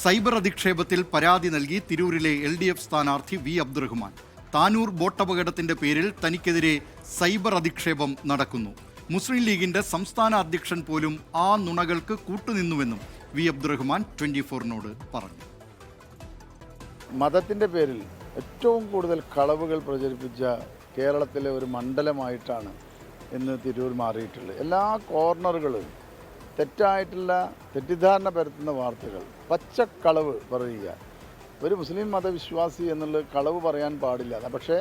Cyber അധിക്ഷേപത്തിൽ പരാതി നൽകി തിരൂരിലെ LDF സ്ഥാനാർത്ഥി വി അബ്ദുറഹ്മാൻ. താനൂർ ബോട്ടപകടത്തിന്റെ പേരിൽ തനിക്കെതിരെ സൈബർ അധിക്ഷേപം നടക്കുന്നു. മുസ്ലിം ലീഗിന്റെ സംസ്ഥാന അധ്യക്ഷൻ പോലും ആ നുണകൾക്ക് കൂട്ടുനിന്നുവെന്നും വി അബ്ദുറഹ്മാൻ 24-നോട് പറഞ്ഞു. മതത്തിൻ്റെ പേരിൽ ഏറ്റവും കൂടുതൽ കളവുകൾ പ്രചരിപ്പിച്ച കേരളത്തിലെ ഒരു മണ്ഡലമായിട്ടാണ് ഇന്ന് തിരൂർ മാറിയിട്ടുള്ളത്. എല്ലാ കോർണറുകളും തെറ്റായിട്ടുള്ള തെറ്റിദ്ധാരണ പരത്തുന്ന വാർത്തകൾ, പച്ചക്കളവ് പറയുക. ഒരു മുസ്ലിം മതവിശ്വാസി എന്നുള്ളത് കളവ് പറയാൻ പാടില്ല. പക്ഷേ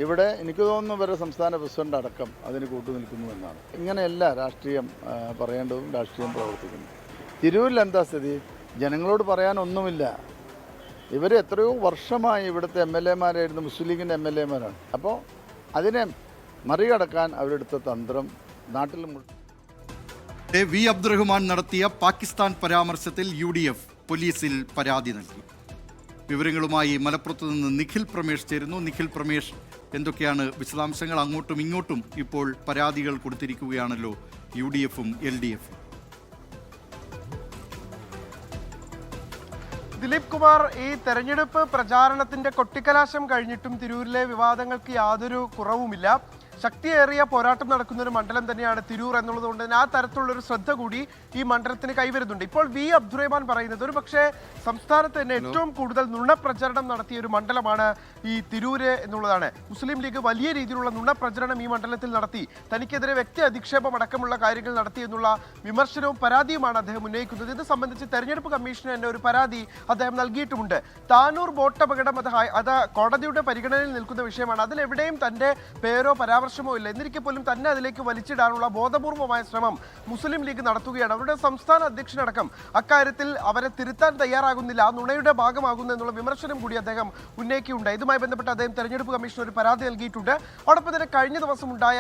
ഇവിടെ എനിക്ക് തോന്നുന്നു വരെ സംസ്ഥാന പ്രസിഡന്റ് അടക്കം അതിന് കൂട്ടുനിൽക്കുന്നു എന്നാണ്. ഇങ്ങനെയല്ല രാഷ്ട്രീയം പറയേണ്ടതും രാഷ്ട്രീയം പ്രവർത്തിക്കുന്നു. തിരൂരിൽ എന്താ സ്ഥിതി? ജനങ്ങളോട് പറയാനൊന്നുമില്ല. ഇവർ എത്രയോ വർഷമായി ഇവിടുത്തെ MLA-മാരായിരുന്നു, മുസ്ലിം ലീഗിൻ്റെ MLA-മാരാണ്. അപ്പോൾ അതിനെ മറികടക്കാൻ അവരെടുത്ത തന്ത്രം നാട്ടിൽ വി അബ്ദുറഹ്മാൻ നടത്തിയ പാകിസ്ഥാൻ പരാമർശത്തിൽ UDF പോലീസിൽ പരാതി നൽകി. വിവരങ്ങളുമായി മലപ്പുറത്ത് നിന്ന് നിഖിൽ പ്രമേഷ് ചേരുന്നു. നിഖിൽ പ്രമേഷ്, എന്തൊക്കെയാണ് വിശദാംശങ്ങൾ? അങ്ങോട്ടും ഇങ്ങോട്ടും ഇപ്പോൾ പരാതികൾ കൊടുത്തിരിക്കുകയാണല്ലോ UDF-ഉം LDF-ഉം. ദിലീപ് കുമാർ, ഈ തെരഞ്ഞെടുപ്പ് പ്രചാരണത്തിന്റെ കൊട്ടിക്കലാശം കഴിഞ്ഞിട്ടും തിരൂരിലെ വിവാദങ്ങൾക്ക് യാതൊരു കുറവുമില്ല. ശക്തിയേറിയ പോരാട്ടം നടക്കുന്ന ഒരു മണ്ഡലം തന്നെയാണ് തിരൂർ എന്നുള്ളതുകൊണ്ട് തന്നെ ആ തരത്തിലുള്ളൊരു ശ്രദ്ധ കൂടി ഈ മണ്ഡലത്തിന് കൈവരുന്നുണ്ട്. ഇപ്പോൾ വി അബ്ദുറഹ്മാൻ പറയുന്നത് ഒരു പക്ഷേ സംസ്ഥാനത്ത് തന്നെ ഏറ്റവും കൂടുതൽ നുണപ്രചരണം നടത്തിയ ഒരു മണ്ഡലമാണ് ഈ തിരൂര് എന്നുള്ളതാണ്. മുസ്ലിം ലീഗ് വലിയ രീതിയിലുള്ള നുണപ്രചരണം ഈ മണ്ഡലത്തിൽ നടത്തി, തനിക്കെതിരെ വ്യക്തി അധിക്ഷേപം അടക്കമുള്ള കാര്യങ്ങൾ നടത്തി എന്നുള്ള വിമർശനവും പരാതിയുമാണ് അദ്ദേഹം ഉന്നയിക്കുന്നത്. ഇത് സംബന്ധിച്ച് തെരഞ്ഞെടുപ്പ് കമ്മീഷന് തന്നെ ഒരു പരാതി അദ്ദേഹം നൽകിയിട്ടുമുണ്ട്. താനൂർ ബോട്ട് അപകടം അത് കോടതിയുടെ പരിഗണനയിൽ നിൽക്കുന്ന വിഷയമാണ്. അതിലെവിടെയും തന്റെ പേരോ പരാമർശമോ ഇല്ല. എന്നിരിക്കെ പോലും തന്നെ അതിലേക്ക് വലിച്ചിടാനുള്ള ബോധപൂർവമായ ശ്രമം മുസ്ലിം ലീഗ് നടത്തുകയാണ്. അവരുടെ സംസ്ഥാന അധ്യക്ഷനടക്കം അക്കാര്യത്തിൽ അവരെ തിരുത്താൻ തയ്യാറാകുന്നില്ല, ആ നുണയുടെ ഭാഗമാകുന്നു എന്നുള്ള വിമർശനം കൂടി അദ്ദേഹം ഉന്നയിക്കുകയുണ്ടായി. ഇതുമായി ബന്ധപ്പെട്ട് അദ്ദേഹം തെരഞ്ഞെടുപ്പ് കമ്മീഷന് ഒരു പരാതി നൽകിയിട്ടുണ്ട്. അതോടൊപ്പം തന്നെ കഴിഞ്ഞ ദിവസം ഉണ്ടായ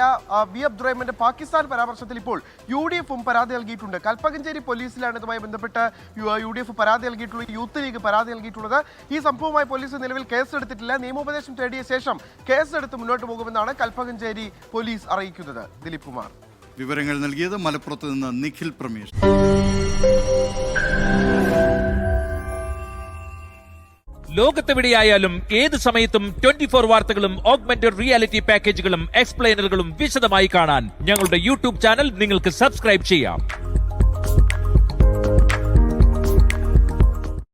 വി അബ്ദുറഹ്മാന്റെ പാകിസ്ഥാൻ പരാമർശത്തിൽ ഇപ്പോൾ UDF-ഉം പരാതി നൽകിയിട്ടുണ്ട്. കൽപ്പകഞ്ചേരി പോലീസിലാണ് ഇതുമായി ബന്ധപ്പെട്ട് UDF പരാതി നൽകിയിട്ടുള്ളത്, യൂത്ത് ലീഗ് പരാതി നൽകിയിട്ടുള്ളത്. ഈ സംഭവവുമായി പോലീസ് നിലവിൽ കേസെടുത്തിട്ടില്ല. നിയമോപദേശം തേടിയ ശേഷം കേസെടുത്ത് മുന്നോട്ട് പോകുമെന്നാണ് കൽപ്പകഞ്ചേരി പോലീസ് അറിയിക്കുന്നത്. ദിലീപ് കുമാർ, വിവരങ്ങൾ നൽകിയത് മലപ്പുറത്ത് നിന്ന് നിഖിൽ പ്രമേഷ്. ലോകത്തെവിടെയായാലും ഏത് സമയത്തും 24 വാർത്തകളും ഓഗ്മെന്റഡ് റിയാലിറ്റി പാക്കേജുകളും എക്സ്പ്ലെയിനറുകളും വിശദമായി കാണാൻ ഞങ്ങളുടെ YouTube ചാനൽ നിങ്ങൾക്ക് സബ്സ്ക്രൈബ് ചെയ്യാം.